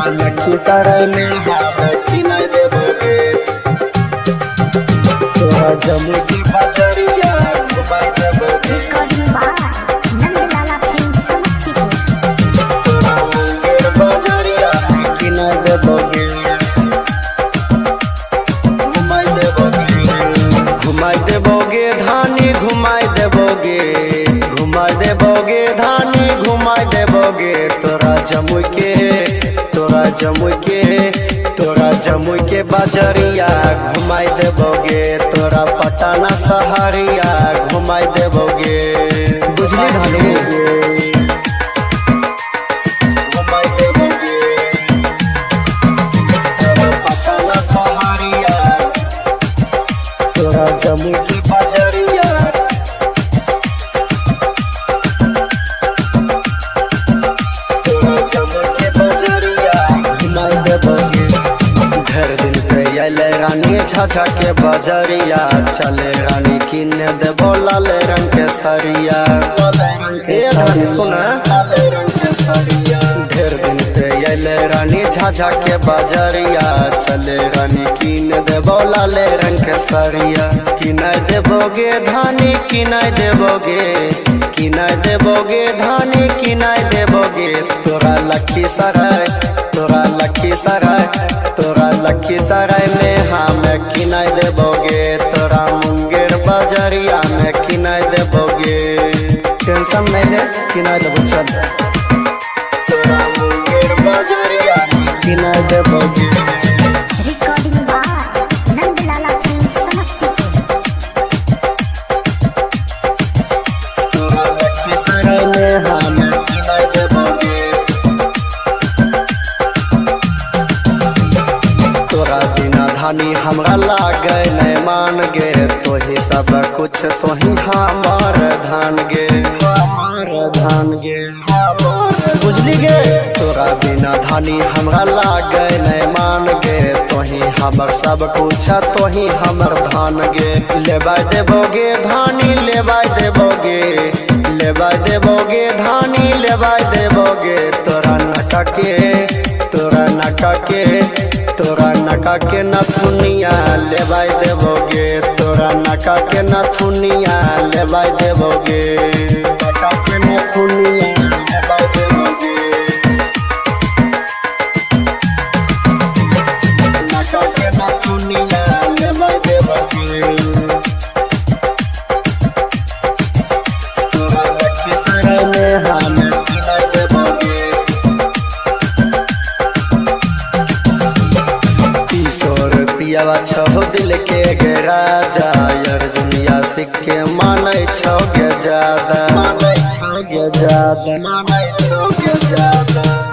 तोरा लखीसराय में हमें किनाय देबोगे। तोरा जमुई की बजरिया घुमाय देबोगे। तोरा मुंगेर बजरिया किनाय देबोगे। घुमाय देबोगे धानी घुमाय देबोगे। घुमाय देबोगे धानी घुमाय देबोगे। तोरा जमुई के बजरिया घुमाय देबोगे। तोरा पटना शहरिया घुमाय देबोगे। बुझली धानी घुमाय देबोगे। तोरा पटना शहरिया तोरा जमुई की बजरिया तोरा जमुई के बजरिया घुमाय देबोगे। ढेर दिन पे अइले रानी झाझा के बजरिया। चले रानी किने देबो लाल रंग के सरिया। रानी सुना ढेर दिन पे अइले रानी झाझा के बजरिया। चले रानी किने देबो लाल रंग के सरिया। किनाय देबोगे धानी किनाय देबोगे। किनाय देबोगे धानी किनाय देबोगे। तोरा लखीसराय में हमें किनाय देबोगे। तोरा मुंगेर बजरिया में किनाय देबोगे। टेंशन नहीं ले किनाय देबो चल। तोरा मुंगेर बजरिया में किनाय देबोगे। तोरा लखीसराय में हमें किनाय देबोगे। तोरा बिना धानी हमरा लागे नहीं मान गे। तोही सब कुछ तोही हमार धान गे। बुझली गे तोरा बिना धानी हमरा लागे नहीं मान गे। तोही हमर सब कुछ तोही हमर धान गे। लेबाय देबोगे धानी लेबाय देबोगे। लेबाय देबोगे धानी लेबाय देबोगे। तोरा नका के नथुनिया लेबाय देबोगे। तोरा नका के नथुनिया लेबाय देबोगे। नका के नथुनिया लेबाय देबोगे। नका के नथुनिया लेबाय देबोगे। तोरा लखीसराय में हमें किनाय देबोगे। पियावा छो दिल के गे राजा। अर्जुनिया सिक्के मानै छो गे ज्यादा।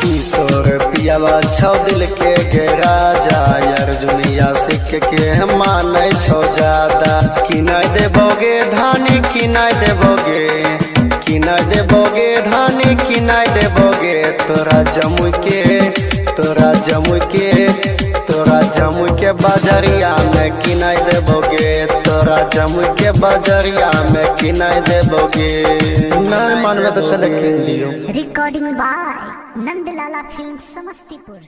किशोर पियावा छो दिल के गे राजा। अर्जुनिया सिक्के के मानै छो ज्यादा। किनाय देबोगे धानी किनाय देबोगे। किनाय देबोगे धानी किनाय देबोगे। तोरा जमुई के बजरिया में किनाय देबोगे। तोरा जमुई के बजरिया में किनाय देबोगे। नहीं मानवे तो चले किन दियो। Recording by Nandlala film Samastipur.